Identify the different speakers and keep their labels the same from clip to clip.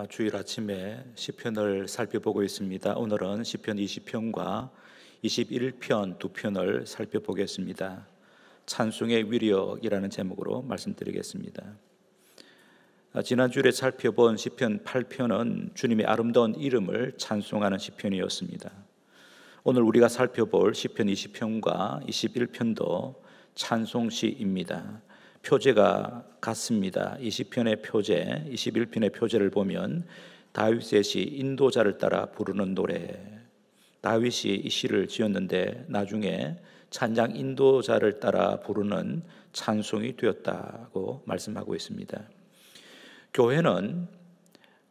Speaker 1: 주일 아침에 시편을 살펴보고 있습니다. 오늘은 시편 20편과 21편 두 편을 살펴보겠습니다. 찬송의 위력이라는 제목으로 말씀드리겠습니다. 지난 주일에 살펴본 시편 8편은 주님의 아름다운 이름을 찬송하는 시편이었습니다. 오늘 우리가 살펴볼 시편 20편과 21편도 찬송시입니다. 표제가 같습니다. 20편의 표제, 21편의 표제를 보면 다윗의 시 인도자를 따라 부르는 노래. 다윗이 이 시를 지었는데 나중에 찬양 인도자를 따라 부르는 찬송이 되었다고 말씀하고 있습니다. 교회는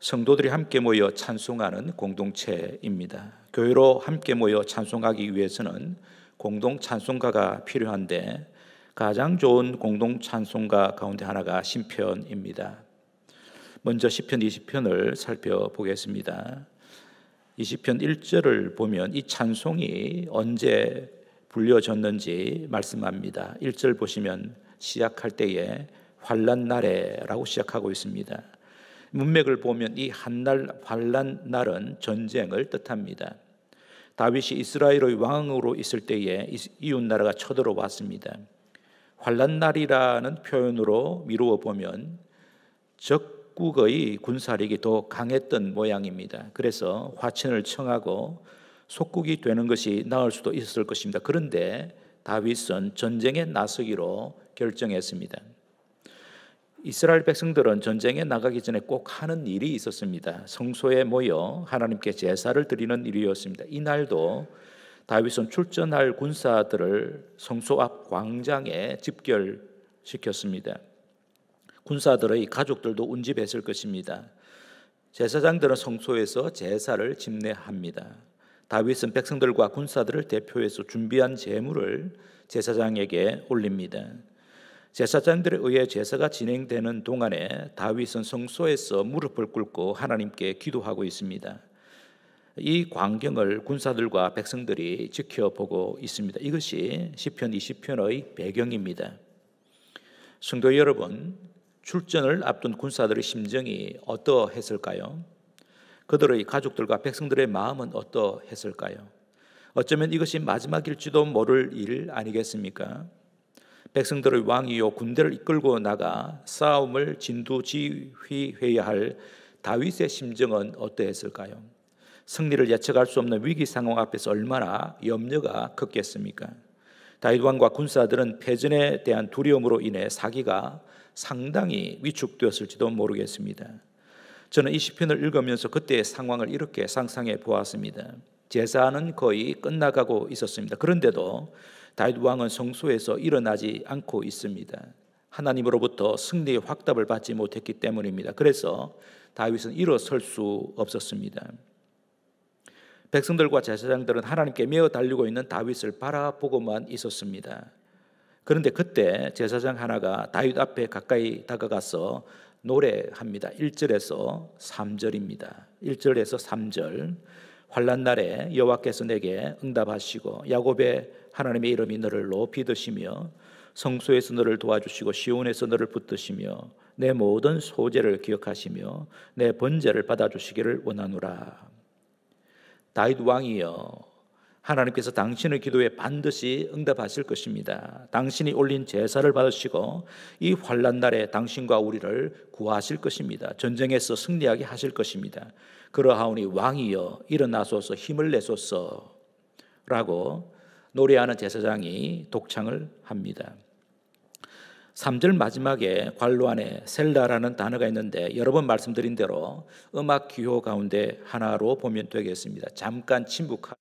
Speaker 1: 성도들이 함께 모여 찬송하는 공동체입니다. 교회로 함께 모여 찬송하기 위해서는 공동 찬송가가 필요한데 가장 좋은 공동 찬송가 가운데 하나가 시편입니다. 먼저 시편 20편을 살펴보겠습니다. 20편 1절을 보면 이 찬송이 언제 불려졌는지 말씀합니다. 1절 보시면 시작할 때에 환난 날에라고 시작하고 있습니다. 문맥을 보면 이 한날 환난 날은 전쟁을 뜻합니다. 다윗이 이스라엘의 왕으로 있을 때에 이웃 나라가 쳐들어왔습니다. 환난 날이라는 표현으로 미루어 보면 적국의 군사력이 더 강했던 모양입니다. 그래서 화친을 청하고 속국이 되는 것이 나을 수도 있었을 것입니다. 그런데 다윗은 전쟁에 나서기로 결정했습니다. 이스라엘 백성들은 전쟁에 나가기 전에 꼭 하는 일이 있었습니다. 성소에 모여 하나님께 제사를 드리는 일이었습니다. 이날도 다윗은 출전할 군사들을 성소 앞 광장에 집결시켰습니다. 군사들의 가족들도 운집했을 것입니다. 제사장들은 성소에서 제사를 집례합니다. 다윗은 백성들과 군사들을 대표해서 준비한 제물을 제사장에게 올립니다. 제사장들에 의해 제사가 진행되는 동안에 다윗은 성소에서 무릎을 꿇고 하나님께 기도하고 있습니다. 이 광경을 군사들과 백성들이 지켜보고 있습니다. 이것이 시편 20편의 배경입니다. 성도 여러분, 출전을 앞둔 군사들의 심정이 어떠했을까요? 그들의 가족들과 백성들의 마음은 어떠했을까요? 어쩌면 이것이 마지막일지도 모를 일 아니겠습니까? 백성들의 왕이요 군대를 이끌고 나가 싸움을 진두지휘해야 할 다윗의 심정은 어떠했을까요? 승리를 예측할 수 없는 위기 상황 앞에서 얼마나 염려가 컸겠습니까? 다윗 왕과 군사들은 패전에 대한 두려움으로 인해 사기가 상당히 위축되었을지도 모르겠습니다. 저는 이 시편을 읽으면서 그때의 상황을 이렇게 상상해 보았습니다. 제사는 거의 끝나가고 있었습니다. 그런데도 다윗 왕은 성소에서 일어나지 않고 있습니다. 하나님으로부터 승리의 확답을 받지 못했기 때문입니다. 그래서 다윗은 일어설 수 없었습니다. 백성들과 제사장들은 하나님께 메어 달리고 있는 다윗을 바라보고만 있었습니다. 그런데 그때 제사장 하나가 다윗 앞에 가까이 다가가서 노래합니다. 1절에서 3절입니다. 1절에서 3절. 환난 날에 여호와께서 내게 응답하시고 야곱의 하나님의 이름이 너를 높이 드시며 성소에서 너를 도와주시고 시온에서 너를 붙드시며 내 모든 소재를 기억하시며 내 번제를 받아주시기를 원하노라. 다윗 왕이여, 하나님께서 당신의 기도에 반드시 응답하실 것입니다. 당신이 올린 제사를 받으시고 이 환난 날에 당신과 우리를 구하실 것입니다. 전쟁에서 승리하게 하실 것입니다. 그러하오니 왕이여 일어나소서 힘을 내소서 라고 노래하는 제사장이 독창을 합니다. 3절 마지막에 관로 안에 셀라라는 단어가 있는데 여러 번 말씀드린 대로 음악 기호 가운데 하나로 보면 되겠습니다. 잠깐 침묵하라,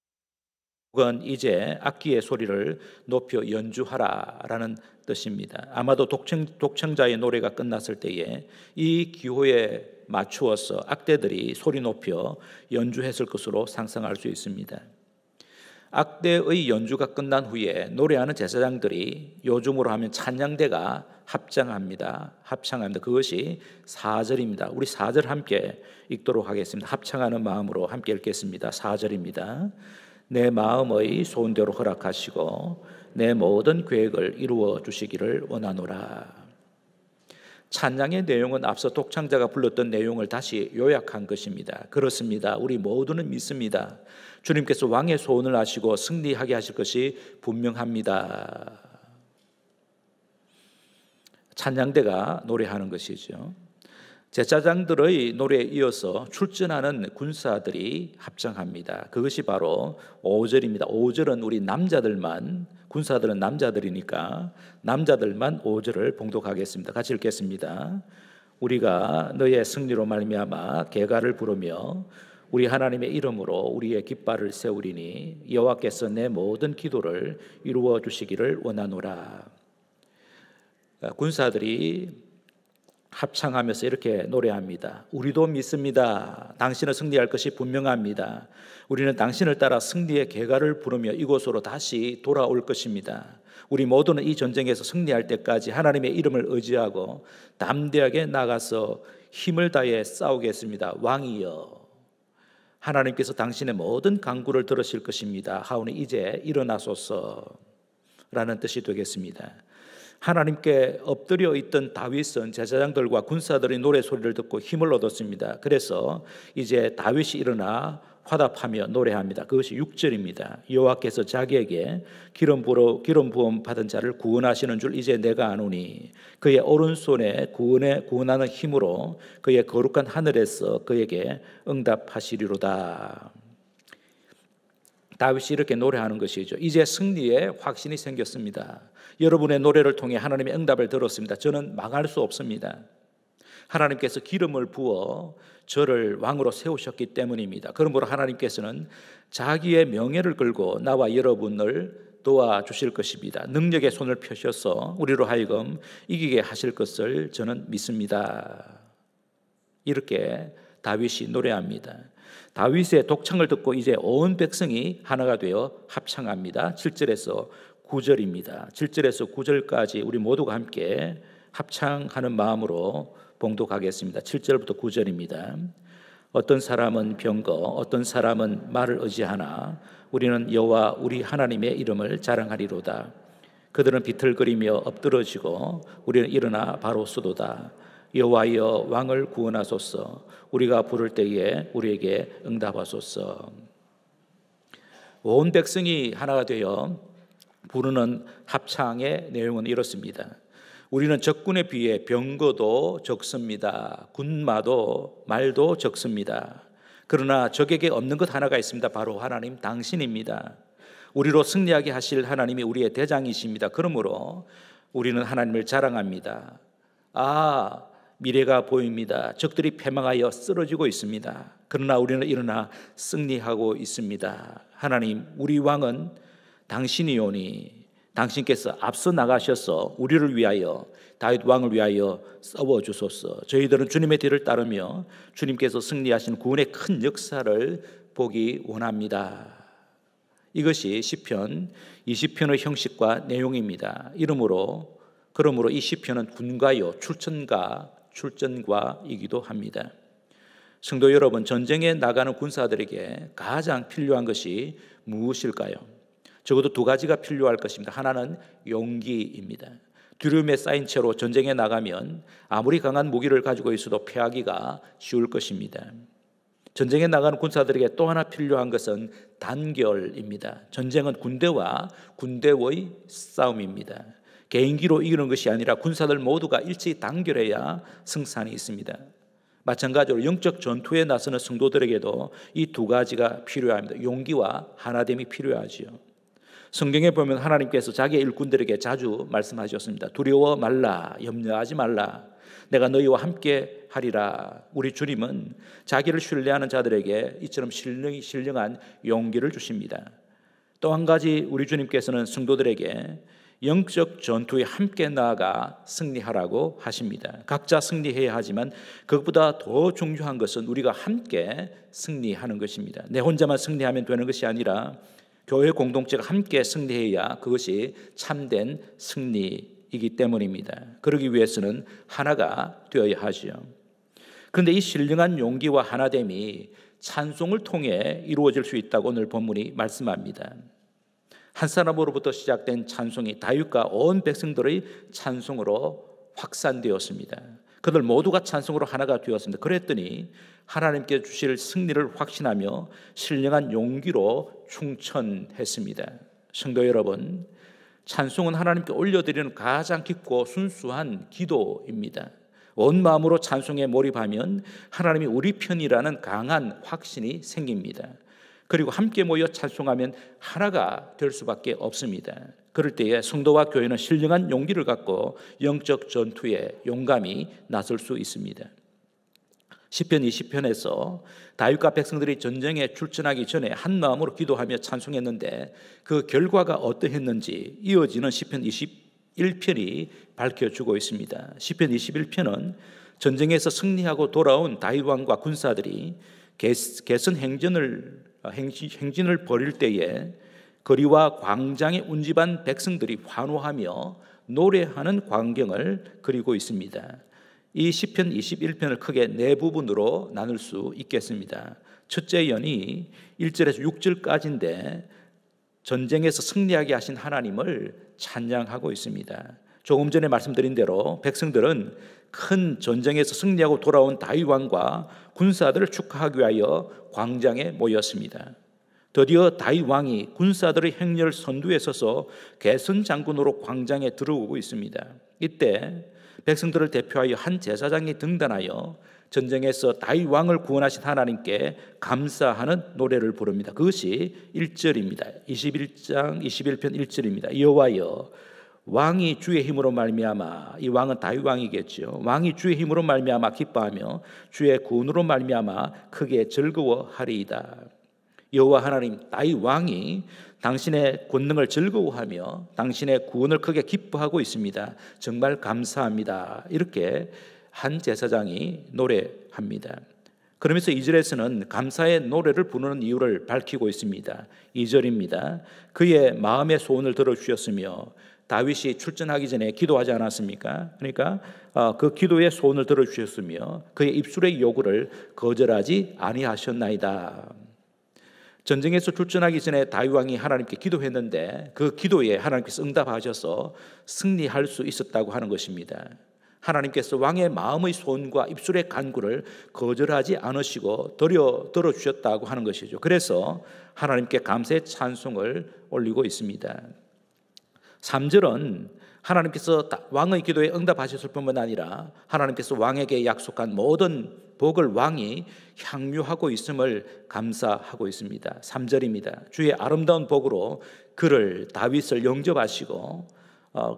Speaker 1: 혹은 이제 악기의 소리를 높여 연주하라라는 뜻입니다. 아마도 독청자의 노래가 끝났을 때에 이 기호에 맞추어서 악대들이 소리 높여 연주했을 것으로 상상할 수 있습니다. 악대의 연주가 끝난 후에 노래하는 제사장들이 요즘으로 하면 찬양대가 합창합니다. 그것이 4절입니다. 우리 4절 함께 읽도록 하겠습니다. 합창하는 마음으로 함께 읽겠습니다. 4절입니다. 내 마음의 소원대로 허락하시고 내 모든 계획을 이루어 주시기를 원하노라. 찬양의 내용은 앞서 독창자가 불렀던 내용을 다시 요약한 것입니다. 그렇습니다. 우리 모두는 믿습니다. 주님께서 왕의 소원을 하시고 승리하게 하실 것이 분명합니다. 찬양대가 노래하는 것이죠. 제사장들의 노래에 이어서 출전하는 군사들이 합창합니다. 그것이 바로 5절입니다. 5절은 우리 남자들만, 군사들은 남자들이니까 남자들만 5절을 봉독하겠습니다. 같이 읽겠습니다. 우리가 너의 승리로 말미암아 계가를 부르며 우리 하나님의 이름으로 우리의 깃발을 세우리니 여호와께서 내 모든 기도를 이루어 주시기를 원하노라. 군사들이 합창하면서 이렇게 노래합니다. 우리도 믿습니다. 당신은 승리할 것이 분명합니다. 우리는 당신을 따라 승리의 계가를 부르며 이곳으로 다시 돌아올 것입니다. 우리 모두는 이 전쟁에서 승리할 때까지 하나님의 이름을 의지하고 담대하게 나가서 힘을 다해 싸우겠습니다. 왕이여, 하나님께서 당신의 모든 간구를 들으실 것입니다. 하오니 이제 일어나소서 라는 뜻이 되겠습니다. 하나님께 엎드려 있던 다윗은 제사장들과 군사들의 노래 소리를 듣고 힘을 얻었습니다. 그래서 이제 다윗이 일어나 화답하며 노래합니다. 그것이 6절입니다. 여호와께서 자기에게 기름 부음 받은 자를 구원하시는 줄 이제 내가 아노니 그의 오른손에 구원하는 힘으로 그의 거룩한 하늘에서 그에게 응답하시리로다. 다윗이 이렇게 노래하는 것이죠. 이제 승리에 확신이 생겼습니다. 여러분의 노래를 통해 하나님의 응답을 들었습니다. 저는 망할 수 없습니다. 하나님께서 기름을 부어 저를 왕으로 세우셨기 때문입니다. 그러므로 하나님께서는 자기의 명예를 걸고 나와 여러분을 도와주실 것입니다. 능력의 손을 펴셔서 우리로 하여금 이기게 하실 것을 저는 믿습니다. 이렇게 다윗이 노래합니다. 다윗의 독창을 듣고 이제 온 백성이 하나가 되어 합창합니다. 7절에서 9절입니다. 7절에서 9절까지 우리 모두가 함께 합창하는 마음으로 봉독하겠습니다. 7절부터 9절입니다. 어떤 사람은 병거, 어떤 사람은 말을 의지하나 우리는 여호와 우리 하나님의 이름을 자랑하리로다. 그들은 비틀거리며 엎드러지고 우리는 일어나 바로 서도다. 여호와여 왕을 구원하소서. 우리가 부를 때에 우리에게 응답하소서. 온 백성이 하나가 되어 부르는 합창의 내용은 이렇습니다. 우리는 적군에 비해 병거도 적습니다. 군마도 말도 적습니다. 그러나 적에게 없는 것 하나가 있습니다. 바로 하나님 당신입니다. 우리로 승리하게 하실 하나님이 우리의 대장이십니다. 그러므로 우리는 하나님을 자랑합니다. 미래가 보입니다. 적들이 패망하여 쓰러지고 있습니다. 그러나 우리는 일어나 승리하고 있습니다. 하나님, 우리 왕은 당신이오니 당신께서 앞서 나가셔서 우리를 위하여, 다윗 왕을 위하여 싸워주소서. 저희들은 주님의 뒤를 따르며 주님께서 승리하신 구원의 큰 역사를 보기 원합니다. 이것이 시편 20편의 형식과 내용입니다. 그러므로 이 시편은 군가요, 출전과이기도 합니다. 성도 여러분, 전쟁에 나가는 군사들에게 가장 필요한 것이 무엇일까요? 적어도 두 가지가 필요할 것입니다. 하나는 용기입니다. 두려움에 쌓인 채로 전쟁에 나가면 아무리 강한 무기를 가지고 있어도 패하기가 쉬울 것입니다. 전쟁에 나가는 군사들에게 또 하나 필요한 것은 단결입니다. 전쟁은 군대와 군대의 싸움입니다. 개인기로 이기는 것이 아니라 군사들 모두가 일치 단결해야 승산이 있습니다. 마찬가지로 영적 전투에 나서는 성도들에게도 이 두 가지가 필요합니다. 용기와 하나됨이 필요하지요. 성경에 보면 하나님께서 자기의 일꾼들에게 자주 말씀하셨습니다. 두려워 말라, 염려하지 말라, 내가 너희와 함께 하리라. 우리 주님은 자기를 신뢰하는 자들에게 이처럼 신령한 용기를 주십니다. 또 한 가지 우리 주님께서는 성도들에게 영적 전투에 함께 나아가 승리하라고 하십니다. 각자 승리해야 하지만 그것보다 더 중요한 것은 우리가 함께 승리하는 것입니다. 내 혼자만 승리하면 되는 것이 아니라 교회 공동체가 함께 승리해야 그것이 참된 승리이기 때문입니다. 그러기 위해서는 하나가 되어야 하죠. 그런데 이 신령한 용기와 하나됨이 찬송을 통해 이루어질 수 있다고 오늘 본문이 말씀합니다. 한 사람으로부터 시작된 찬송이 다윗과 온 백성들의 찬송으로 확산되었습니다. 그들 모두가 찬송으로 하나가 되었습니다. 그랬더니 하나님께 주실 승리를 확신하며 신령한 용기로 충천했습니다. 성도 여러분, 찬송은 하나님께 올려드리는 가장 깊고 순수한 기도입니다. 온 마음으로 찬송에 몰입하면 하나님이 우리 편이라는 강한 확신이 생깁니다. 그리고 함께 모여 찬송하면 하나가 될 수밖에 없습니다. 그럴 때에 성도와 교회는 신령한 용기를 갖고 영적 전투에 용감히 나설 수 있습니다. 시편 20편에서 다윗과 백성들이 전쟁에 출전하기 전에 한 마음으로 기도하며 찬송했는데 그 결과가 어떠했는지 이어지는 시편 21편이 밝혀주고 있습니다. 시편 21편은 전쟁에서 승리하고 돌아온 다윗 왕과 군사들이 개선 행진을 벌일 때에 거리와 광장에 운집한 백성들이 환호하며 노래하는 광경을 그리고 있습니다. 이 시편 21편을 크게 네 부분으로 나눌 수 있겠습니다. 첫째 연이 1절에서 6절까지인데 전쟁에서 승리하게 하신 하나님을 찬양하고 있습니다. 조금 전에 말씀드린 대로 백성들은 큰 전쟁에서 승리하고 돌아온 다윗 왕과 군사들을 축하하기 위하여 광장에 모였습니다. 드디어 다윗 왕이 군사들의 행렬 선두에 서서 개선 장군으로 광장에 들어오고 있습니다. 이때 백성들을 대표하여 한 제사장이 등단하여 전쟁에서 다윗 왕을 구원하신 하나님께 감사하는 노래를 부릅니다. 그것이 1절입니다. 21장 21편 1절입니다. 여호와여 왕이 주의 힘으로 말미암아, 이 왕은 다윗 왕이겠죠. 왕이 주의 힘으로 말미암아 기뻐하며 주의 구원으로 말미암아 크게 즐거워하리이다. 여호와 하나님, 다윗 왕이 당신의 권능을 즐거워하며 당신의 구원을 크게 기뻐하고 있습니다. 정말 감사합니다. 이렇게 한 제사장이 노래합니다. 그러면서 2절에서는 감사의 노래를 부르는 이유를 밝히고 있습니다. 2절입니다. 그의 마음의 소원을 들어주셨으며, 다윗이 출전하기 전에 기도하지 않았습니까? 그러니까 그 기도의 소원을 들어주셨으며 그의 입술의 요구를 거절하지 아니하셨나이다. 전쟁에서 출전하기 전에 다윗 왕이 하나님께 기도했는데 그 기도에 하나님께서 응답하셔서 승리할 수 있었다고 하는 것입니다. 하나님께서 왕의 마음의 소원과 입술의 간구를 거절하지 않으시고 들어주셨다고 하는 것이죠. 그래서 하나님께 감사의 찬송을 올리고 있습니다. 3절은 하나님께서 왕의 기도에 응답하셨을 뿐만 아니라 하나님께서 왕에게 약속한 모든 복을 왕이 향유하고 있음을 감사하고 있습니다. 3절입니다. 주의 아름다운 복으로 그를 다윗을 영접하시고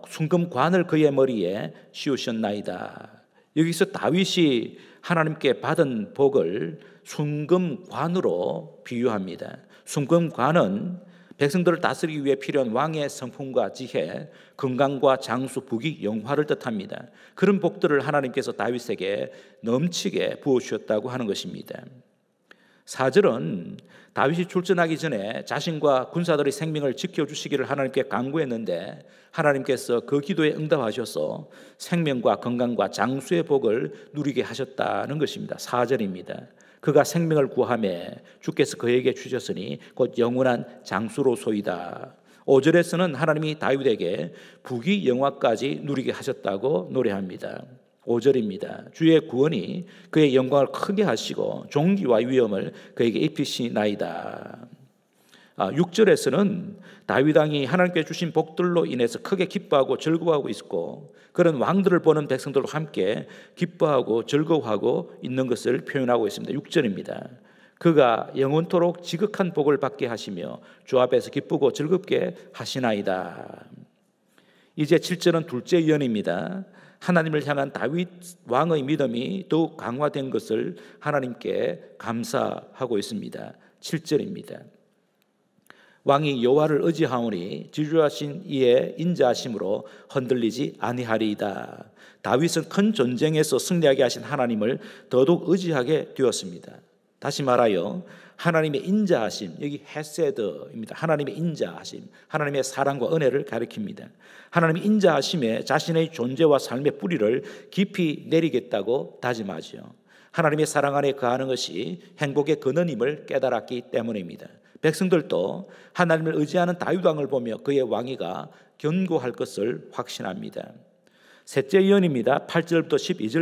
Speaker 1: 순금관을 그의 머리에 씌우셨나이다. 여기서 다윗이 하나님께 받은 복을 순금관으로 비유합니다. 순금관은 백성들을 다스리기 위해 필요한 왕의 성품과 지혜, 건강과 장수, 부귀, 영화를 뜻합니다. 그런 복들을 하나님께서 다윗에게 넘치게 부어주셨다고 하는 것입니다. 4절은 다윗이 출전하기 전에 자신과 군사들의 생명을 지켜주시기를 하나님께 간구했는데 하나님께서 그 기도에 응답하셔서 생명과 건강과 장수의 복을 누리게 하셨다는 것입니다. 4절입니다. 그가 생명을 구하매 주께서 그에게 주셨으니 곧 영원한 장수로소이다. 5절에서는 하나님이 다윗에게 부귀 영화까지 누리게 하셨다고 노래합니다. 5절입니다. 주의 구원이 그의 영광을 크게 하시고 존귀와 위엄을 그에게 입히시나이다. 6절에서는 다윗 왕이 하나님께 주신 복들로 인해서 크게 기뻐하고 즐거워하고 있고 그런 왕들을 보는 백성들과 함께 기뻐하고 즐거워하고 있는 것을 표현하고 있습니다. 6절입니다. 그가 영원토록 지극한 복을 받게 하시며 주 앞에서 기쁘고 즐겁게 하시나이다. 이제 7절은 둘째 예언입니다. 하나님을 향한 다윗 왕의 믿음이 더욱 강화된 것을 하나님께 감사하고 있습니다. 7절입니다. 왕이 여호와를 의지하오니 지주하신 이의 인자하심으로 흔들리지 아니하리이다. 다윗은 큰 전쟁에서 승리하게 하신 하나님을 더더욱 의지하게 되었습니다. 다시 말하여 하나님의 인자하심, 여기 헤세드입니다. 하나님의 인자하심, 하나님의 사랑과 은혜를 가리킵니다. 하나님의 인자하심에 자신의 존재와 삶의 뿌리를 깊이 내리겠다고 다짐하죠. 하나님의 사랑 안에 거하는 것이 행복의 근원임을 깨달았기 때문입니다. 백성들도 하나님을 의지하는 다윗 왕을 보며 그의 왕위가 견고할 것을 확신합니다. 셋째 예언입니다. 8절부터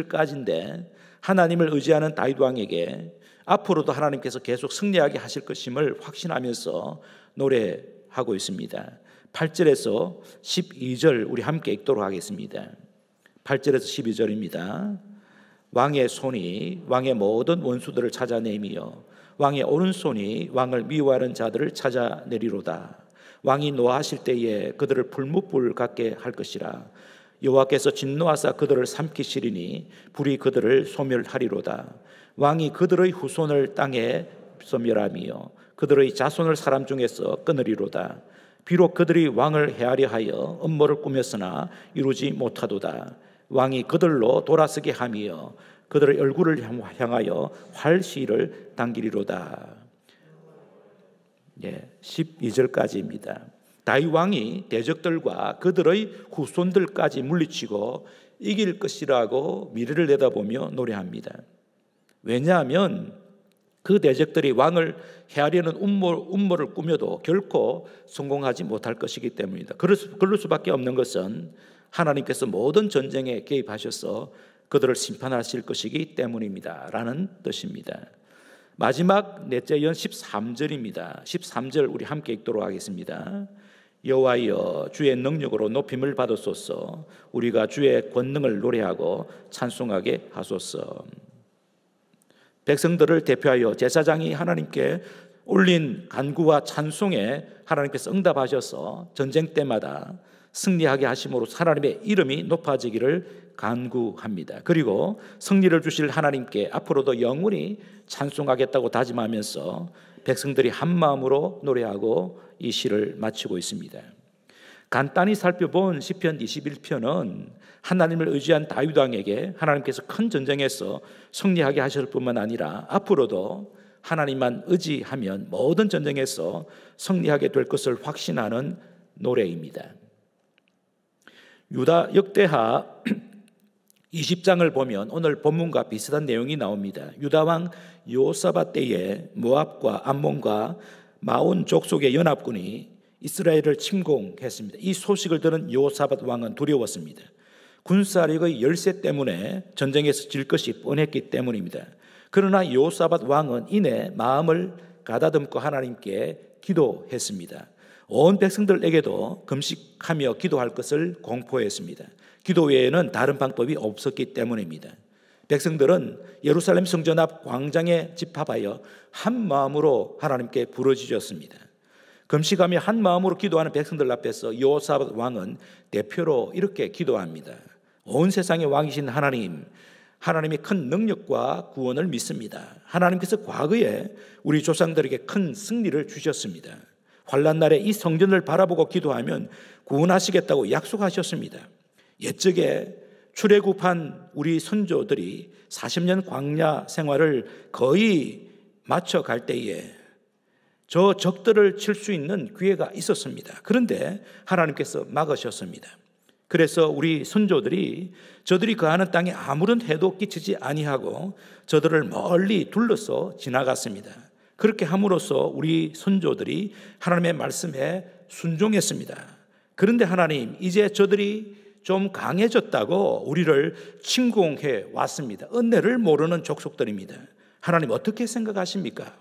Speaker 1: 12절까지인데 하나님을 의지하는 다윗 왕에게 앞으로도 하나님께서 계속 승리하게 하실 것임을 확신하면서 노래하고 있습니다. 8절에서 12절 우리 함께 읽도록 하겠습니다. 8절에서 12절입니다. 왕의 손이 왕의 모든 원수들을 찾아내며 왕의 오른손이 왕을 미워하는 자들을 찾아내리로다. 왕이 노하실 때에 그들을 풀무불 같게 할 것이라. 여호와께서 진노하사 그들을 삼키시리니 불이 그들을 소멸하리로다. 왕이 그들의 후손을 땅에 소멸하며 그들의 자손을 사람 중에서 끊으리로다. 비록 그들이 왕을 해하려 하여 음모를 꾸몄으나 이루지 못하도다. 왕이 그들로 돌아서게 하며 그들의 얼굴을 향하여 활시를 당기리로다. 12절까지입니다. 다윗 왕이 대적들과 그들의 후손들까지 물리치고 이길 것이라고 미래를 내다보며 노래합니다. 왜냐하면 그 대적들이 왕을 해하려는 음모를 꾸며도 결코 성공하지 못할 것이기 때문입니다. 그럴 수밖에 없는 것은 하나님께서 모든 전쟁에 개입하셔서 그들을 심판하실 것이기 때문입니다 라는 뜻입니다. 마지막 넷째 예언 13절입니다. 13절 우리 함께 읽도록 하겠습니다. 여호와여 주의 능력으로 높임을 받으소서. 우리가 주의 권능을 노래하고 찬송하게 하소서. 백성들을 대표하여 제사장이 하나님께 올린 간구와 찬송에 하나님께서 응답하셔서 전쟁 때마다 승리하게 하심으로 하나님의 이름이 높아지기를 간구합니다. 그리고 승리를 주실 하나님께 앞으로도 영원히 찬송하겠다고 다짐하면서 백성들이 한 마음으로 노래하고 이 시를 마치고 있습니다. 간단히 살펴본 시편 21편은 하나님을 의지한 다윗 왕에게 하나님께서 큰 전쟁에서 승리하게 하실 뿐만 아니라 앞으로도 하나님만 의지하면 모든 전쟁에서 승리하게 될 것을 확신하는 노래입니다. 유다 역대하 20장을 보면 오늘 본문과 비슷한 내용이 나옵니다. 유다 왕 여호사밧 때에 모압과 암몬과 마온 족속의 연합군이 이스라엘을 침공했습니다. 이 소식을 들은 여호사밧 왕은 두려웠습니다. 군사력의 열세 때문에 전쟁에서 질 것이 뻔했기 때문입니다. 그러나 여호사밧 왕은 이내 마음을 가다듬고 하나님께 기도했습니다. 온 백성들에게도 금식하며 기도할 것을 공포했습니다. 기도 외에는 다른 방법이 없었기 때문입니다. 백성들은 예루살렘 성전 앞 광장에 집합하여 한 마음으로 하나님께 부르짖었습니다. 금식하며 한 마음으로 기도하는 백성들 앞에서 여호사밧 왕은 대표로 이렇게 기도합니다. 온 세상의 왕이신 하나님, 하나님의 큰 능력과 구원을 믿습니다. 하나님께서 과거에 우리 조상들에게 큰 승리를 주셨습니다. 환난 날에 이 성전을 바라보고 기도하면 구원하시겠다고 약속하셨습니다. 옛적에 출애굽한 우리 선조들이 40년 광야 생활을 거의 마쳐갈 때에 저 적들을 칠 수 있는 기회가 있었습니다. 그런데 하나님께서 막으셨습니다. 그래서 우리 선조들이 저들이 거하는 땅에 아무런 해도 끼치지 아니하고 저들을 멀리 둘러서 지나갔습니다. 그렇게 함으로써 우리 선조들이 하나님의 말씀에 순종했습니다. 그런데 하나님, 이제 저들이 좀 강해졌다고 우리를 침공해 왔습니다. 은혜를 모르는 족속들입니다. 하나님 어떻게 생각하십니까?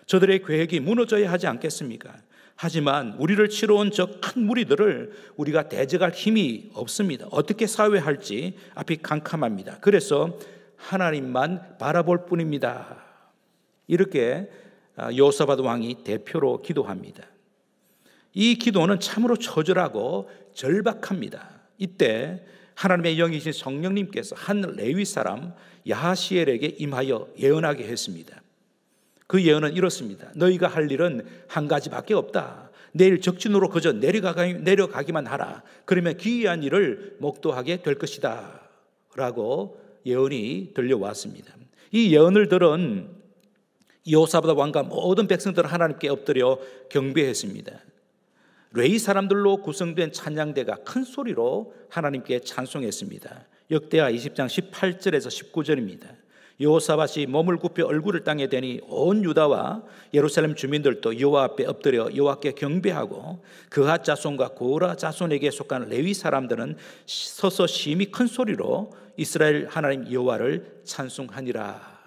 Speaker 1: 저들의 계획이 무너져야 하지 않겠습니까? 하지만 우리를 치러 온 저 큰 무리들을 우리가 대적할 힘이 없습니다. 어떻게 사회할지 앞이 캄캄합니다. 그래서 하나님만 바라볼 뿐입니다. 이렇게 여호사밧 왕이 대표로 기도합니다. 이 기도는 참으로 처절하고 절박합니다. 이때 하나님의 영이신 성령님께서 한 레위 사람 야하시엘에게 임하여 예언하게 했습니다. 그 예언은 이렇습니다. 너희가 할 일은 한 가지밖에 없다. 내일 적진으로 그저 내려가기만 하라. 그러면 기이한 일을 목도하게 될 것이다 라고 예언이 들려왔습니다. 이 예언을 들은 여호사밧 왕과 모든 백성들은 하나님께 엎드려 경배했습니다. 레위 사람들로 구성된 찬양대가 큰 소리로 하나님께 찬송했습니다. 역대하 20장 18절에서 19절입니다. 여호사밧이 몸을 굽혀 얼굴을 땅에 대니 온 유다와 예루살렘 주민들도 여호와 앞에 엎드려 여호와께 경배하고 그핫 자손과 고라 자손에게 속한 레위 사람들은 서서 심히 큰 소리로 이스라엘 하나님 여호와를 찬송하니라.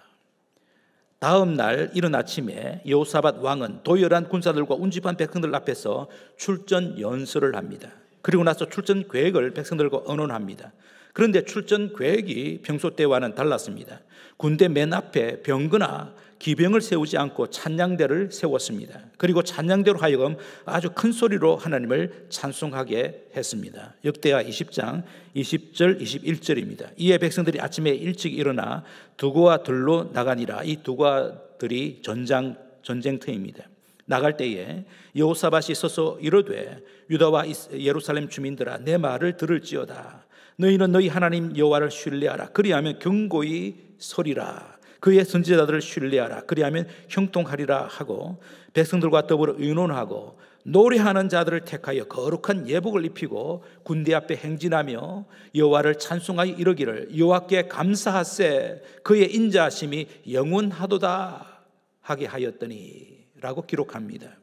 Speaker 1: 다음 날 이른 아침에 여호사밧 왕은 도열한 군사들과 운집한 백성들 앞에서 출전 연설을 합니다. 그리고 나서 출전 계획을 백성들과 언론합니다. 그런데 출전 계획이 평소 때와는 달랐습니다. 군대 맨 앞에 병거나 기병을 세우지 않고 찬양대를 세웠습니다. 그리고 찬양대로 하여금 아주 큰 소리로 하나님을 찬송하게 했습니다. 역대하 20장 20절 21절입니다. 이에 백성들이 아침에 일찍 일어나 두고와 들로 나가니라. 이 두고들이 전쟁터입니다. 나갈 때에 여호사밧이 서서 이르되 유다와 예루살렘 주민들아 내 말을 들을지어다. 너희는 너희 하나님 여호와를 신뢰하라. 그리하면 경고히 서리라. 그의 선지자들을 신뢰하라. 그리하면 형통하리라 하고 백성들과 더불어 의논하고 노래하는 자들을 택하여 거룩한 예복을 입히고 군대 앞에 행진하며 여호와를 찬송하여 이르기를 여호와께 감사하세 그의 인자하심이 영원하도다 하게 하였더니 라고 기록합니다.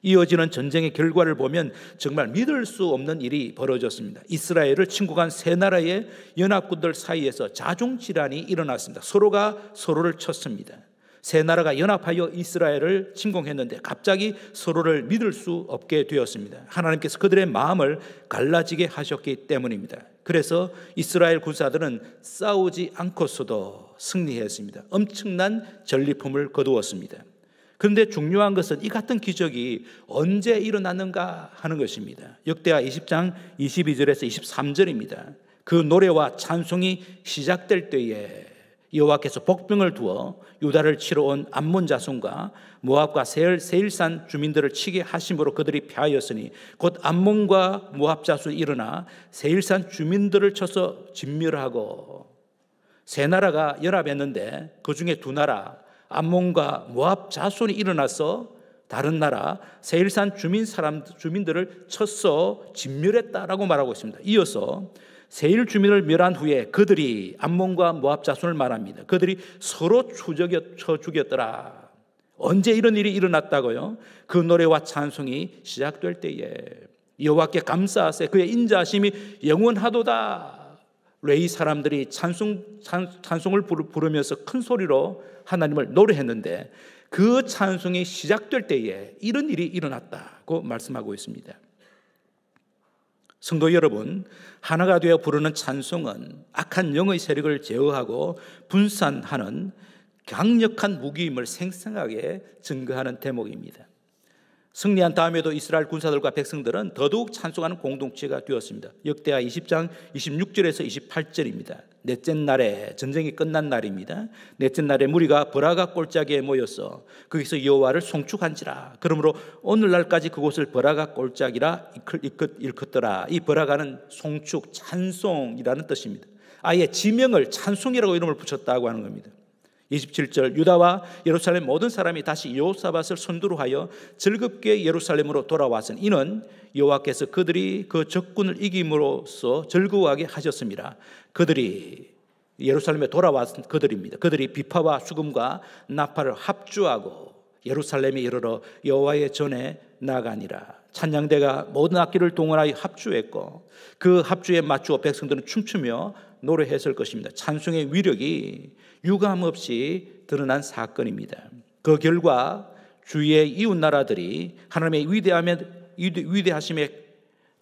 Speaker 1: 이어지는 전쟁의 결과를 보면 정말 믿을 수 없는 일이 벌어졌습니다. 이스라엘을 침공한 세 나라의 연합군들 사이에서 자중질환이 일어났습니다. 서로가 서로를 쳤습니다. 세 나라가 연합하여 이스라엘을 침공했는데 갑자기 서로를 믿을 수 없게 되었습니다. 하나님께서 그들의 마음을 갈라지게 하셨기 때문입니다. 그래서 이스라엘 군사들은 싸우지 않고서도 승리했습니다. 엄청난 전리품을 거두었습니다. 그런데 중요한 것은 이 같은 기적이 언제 일어났는가 하는 것입니다. 역대하 20장 22절에서 23절입니다. 그 노래와 찬송이 시작될 때에 여호와께서 복병을 두어 유다를 치러 온 암몬 자손과 모압과 세일산 주민들을 치게 하심으로 그들이 패하였으니 곧 암몬과 모압 자손이 일어나 세일산 주민들을 쳐서 진멸하고 세 나라가 연합했는데 그 중에 두 나라 암몬과 모압 자손이 일어나서 다른 나라 세일산 주민들을 쳐서 진멸했다라고 말하고 있습니다. 이어서 세일 주민을 멸한 후에 그들이 암몬과 모압 자손을 말합니다. 그들이 서로 쳐 죽였더라. 언제 이런 일이 일어났다고요? 그 노래와 찬송이 시작될 때에 여호와께 감사하세 그의 인자하심이 영원하도다. 레위 사람들이 찬송을 부르면서 큰 소리로 하나님을 노래했는데 그 찬송이 시작될 때에 이런 일이 일어났다고 말씀하고 있습니다. 성도 여러분, 하나가 되어 부르는 찬송은 악한 영의 세력을 제어하고 분산하는 강력한 무기임을 생생하게 증거하는 대목입니다. 승리한 다음에도 이스라엘 군사들과 백성들은 더더욱 찬송하는 공동체가 되었습니다. 역대하 20장 26절에서 28절입니다. 넷째 날에 전쟁이 끝난 날입니다. 넷째 날에 무리가 버라가 골짜기에 모여서 거기서 여호와를 송축한지라. 그러므로 오늘날까지 그곳을 버라가 골짜기라 일컫더라. 이 버라가는 송축, 찬송이라는 뜻입니다. 아예 지명을 찬송이라고 이름을 붙였다고 하는 겁니다. 27절 유다와 예루살렘 모든 사람이 다시 여호사밧을 선두로 하여 즐겁게 예루살렘으로 돌아왔으니 이는 여호와께서 그들이 그 적군을 이김으로써 즐거워하게 하셨습니다. 그들이 예루살렘에 돌아왔은 그들입니다. 그들이 비파와 수금과 나팔을 합주하고 예루살렘에 이르러 여호와의 전에 나가니라. 찬양대가 모든 악기를 동원하여 합주했고 그 합주에 맞추어 백성들은 춤추며 노래했을 것입니다. 찬송의 위력이 유감없이 드러난 사건입니다. 그 결과 주위의 이웃 나라들이 하나님의 위대하심에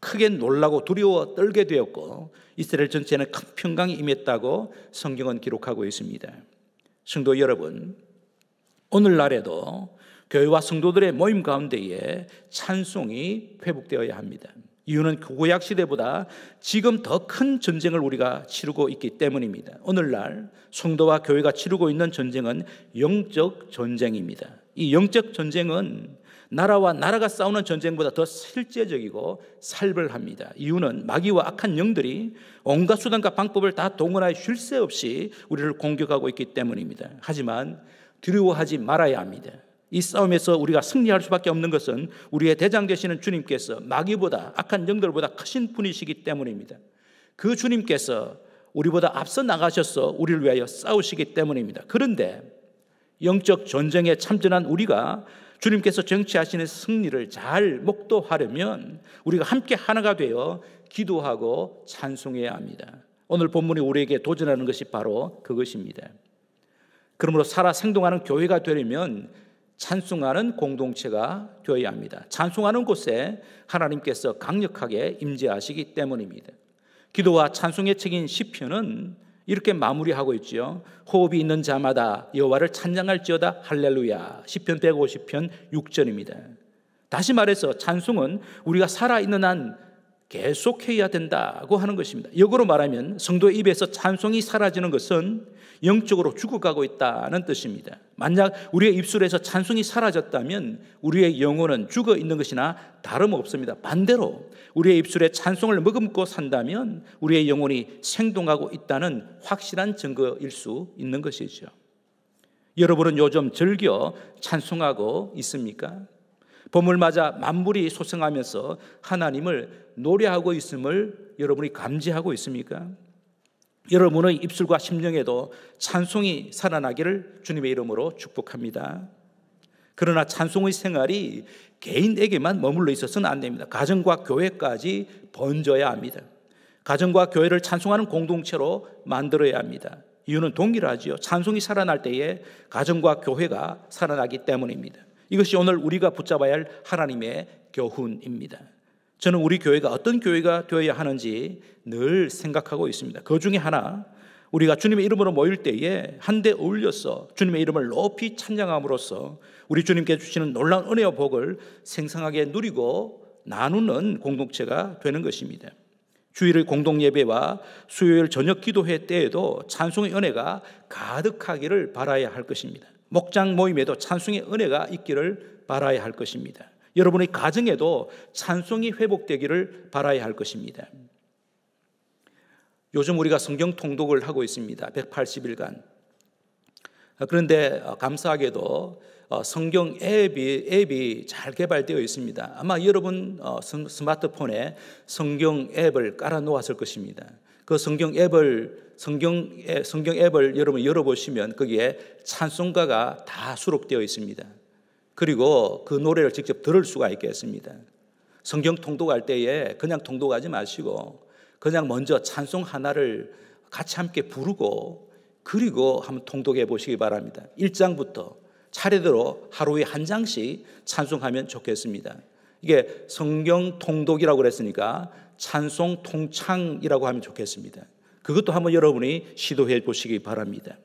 Speaker 1: 크게 놀라고 두려워 떨게 되었고 이스라엘 전체는 큰 평강이 임했다고 성경은 기록하고 있습니다. 성도 여러분, 오늘날에도 교회와 성도들의 모임 가운데에 찬송이 회복되어야 합니다. 이유는 구약 시대보다 지금 더 큰 전쟁을 우리가 치르고 있기 때문입니다. 오늘날 성도와 교회가 치르고 있는 전쟁은 영적 전쟁입니다. 이 영적 전쟁은 나라와 나라가 싸우는 전쟁보다 더 실제적이고 살벌합니다. 이유는 마귀와 악한 영들이 온갖 수단과 방법을 다 동원하여 쉴 새 없이 우리를 공격하고 있기 때문입니다. 하지만 두려워하지 말아야 합니다. 이 싸움에서 우리가 승리할 수밖에 없는 것은 우리의 대장 되시는 주님께서 마귀보다 악한 영들보다 크신 분이시기 때문입니다. 그 주님께서 우리보다 앞서 나가셔서 우리를 위하여 싸우시기 때문입니다. 그런데 영적 전쟁에 참전한 우리가 주님께서 정치하시는 승리를 잘 목도하려면 우리가 함께 하나가 되어 기도하고 찬송해야 합니다. 오늘 본문이 우리에게 도전하는 것이 바로 그것입니다. 그러므로 살아 생동하는 교회가 되려면 찬송하는 공동체가 되어야 합니다. 찬송하는 곳에 하나님께서 강력하게 임재하시기 때문입니다. 기도와 찬송의 책인 시편은 이렇게 마무리하고 있죠. 호흡이 있는 자마다 여호와를 찬양할지어다 할렐루야. 시편 150편 6절입니다. 다시 말해서 찬송은 우리가 살아있는 한 계속해야 된다고 하는 것입니다. 역으로 말하면 성도의 입에서 찬송이 사라지는 것은 영적으로 죽어가고 있다는 뜻입니다. 만약 우리의 입술에서 찬송이 사라졌다면 우리의 영혼은 죽어 있는 것이나 다름없습니다. 반대로 우리의 입술에 찬송을 머금고 산다면 우리의 영혼이 생동하고 있다는 확실한 증거일 수 있는 것이죠. 여러분은 요즘 즐겨 찬송하고 있습니까? 봄을 맞아 만물이 소생하면서 하나님을 노래하고 있음을 여러분이 감지하고 있습니까? 여러분의 입술과 심령에도 찬송이 살아나기를 주님의 이름으로 축복합니다. 그러나 찬송의 생활이 개인에게만 머물러 있어서는 안 됩니다. 가정과 교회까지 번져야 합니다. 가정과 교회를 찬송하는 공동체로 만들어야 합니다. 이유는 동일하지요. 찬송이 살아날 때에 가정과 교회가 살아나기 때문입니다. 이것이 오늘 우리가 붙잡아야 할 하나님의 교훈입니다. 저는 우리 교회가 어떤 교회가 되어야 하는지 늘 생각하고 있습니다. 그 중에 하나, 우리가 주님의 이름으로 모일 때에 한데 어울려서 주님의 이름을 높이 찬양함으로써 우리 주님께 주시는 놀라운 은혜와 복을 생생하게 누리고 나누는 공동체가 되는 것입니다. 주일의 공동예배와 수요일 저녁 기도회 때에도 찬송의 은혜가 가득하기를 바라야 할 것입니다. 목장 모임에도 찬송의 은혜가 있기를 바라야 할 것입니다. 여러분의 가정에도 찬송이 회복되기를 바라야 할 것입니다. 요즘 우리가 성경 통독을 하고 있습니다. 180일간. 그런데 감사하게도 성경 앱이 잘 개발되어 있습니다. 아마 여러분 스마트폰에 성경 앱을 깔아 놓았을 것입니다. 그 성경 앱을 여러분 열어보시면 거기에 찬송가가 다 수록되어 있습니다. 그리고 그 노래를 직접 들을 수가 있겠습니다. 성경 통독할 때에 그냥 통독하지 마시고 그냥 먼저 찬송 하나를 같이 함께 부르고 그리고 한번 통독해 보시기 바랍니다. 1장부터 차례대로 하루에 한 장씩 찬송하면 좋겠습니다. 이게 성경 통독이라고 그랬으니까 찬송 통창이라고 하면 좋겠습니다. 그것도 한번 여러분이 시도해 보시기 바랍니다.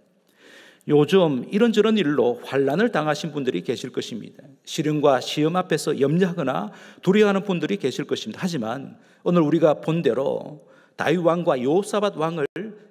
Speaker 1: 요즘 이런저런 일로 환난을 당하신 분들이 계실 것입니다. 시련과 시험 앞에서 염려하거나 두려워하는 분들이 계실 것입니다. 하지만 오늘 우리가 본 대로 다윗 왕과 여호사밧 왕을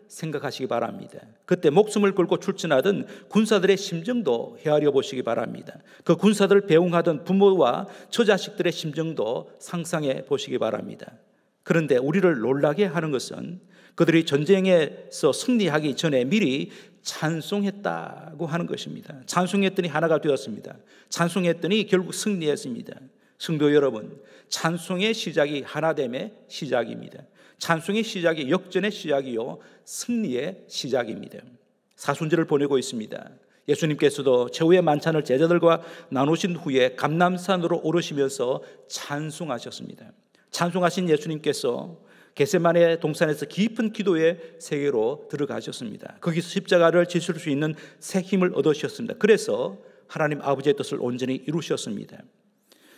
Speaker 1: 생각하시기 바랍니다. 그때 목숨을 걸고 출전하던 군사들의 심정도 헤아려 보시기 바랍니다. 그 군사들을 배웅하던 부모와 처자식들의 심정도 상상해 보시기 바랍니다. 그런데 우리를 놀라게 하는 것은 그들이 전쟁에서 승리하기 전에 미리 찬송했다고 하는 것입니다. 찬송했더니 하나가 되었습니다. 찬송했더니 결국 승리했습니다. 성도 여러분, 찬송의 시작이 하나됨의 시작입니다. 찬송의 시작이 역전의 시작이요 승리의 시작입니다. 사순절을 보내고 있습니다. 예수님께서도 최후의 만찬을 제자들과 나누신 후에 감람산으로 오르시면서 찬송하셨습니다. 찬송하신 예수님께서 겟세마네 동산에서 깊은 기도의 세계로 들어가셨습니다. 거기서 십자가를 지실 수 있는 새 힘을 얻으셨습니다. 그래서 하나님 아버지의 뜻을 온전히 이루셨습니다.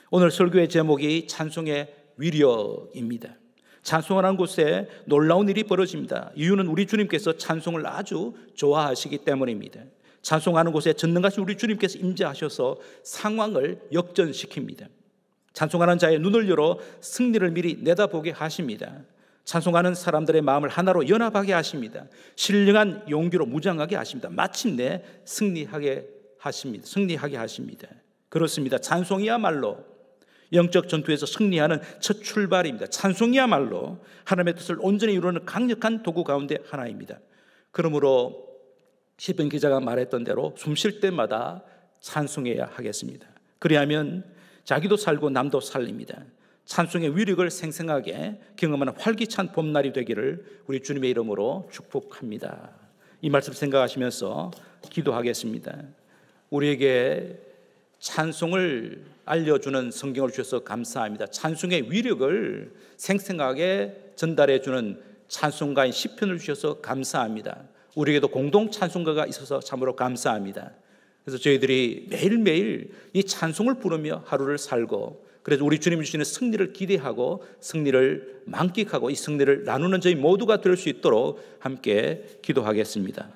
Speaker 1: 오늘 설교의 제목이 찬송의 위력입니다. 찬송하는 곳에 놀라운 일이 벌어집니다. 이유는 우리 주님께서 찬송을 아주 좋아하시기 때문입니다. 찬송하는 곳에 전능하신 우리 주님께서 임재하셔서 상황을 역전시킵니다. 찬송하는 자의 눈을 열어 승리를 미리 내다보게 하십니다. 찬송하는 사람들의 마음을 하나로 연합하게 하십니다. 신령한 용기로 무장하게 하십니다. 마침내 승리하게 하십니다. 그렇습니다. 찬송이야말로 영적 전투에서 승리하는 첫 출발입니다. 찬송이야말로 하나님의 뜻을 온전히 이루는 강력한 도구 가운데 하나입니다. 그러므로 시편 기자가 말했던 대로 숨 쉴 때마다 찬송해야 하겠습니다. 그리하면 자기도 살고 남도 살립니다. 찬송의 위력을 생생하게 경험하는 활기찬 봄날이 되기를 우리 주님의 이름으로 축복합니다. 이 말씀 생각하시면서 기도하겠습니다. 우리에게 찬송을 알려주는 성경을 주셔서 감사합니다. 찬송의 위력을 생생하게 전달해 주는 찬송가인 시편을 주셔서 감사합니다. 우리에게도 공동 찬송가가 있어서 참으로 감사합니다. 그래서 저희들이 매일매일 이 찬송을 부르며 하루를 살고, 그래서 우리 주님 주시는 승리를 기대하고 승리를 만끽하고 이 승리를 나누는 저희 모두가 될 수 있도록 함께 기도하겠습니다.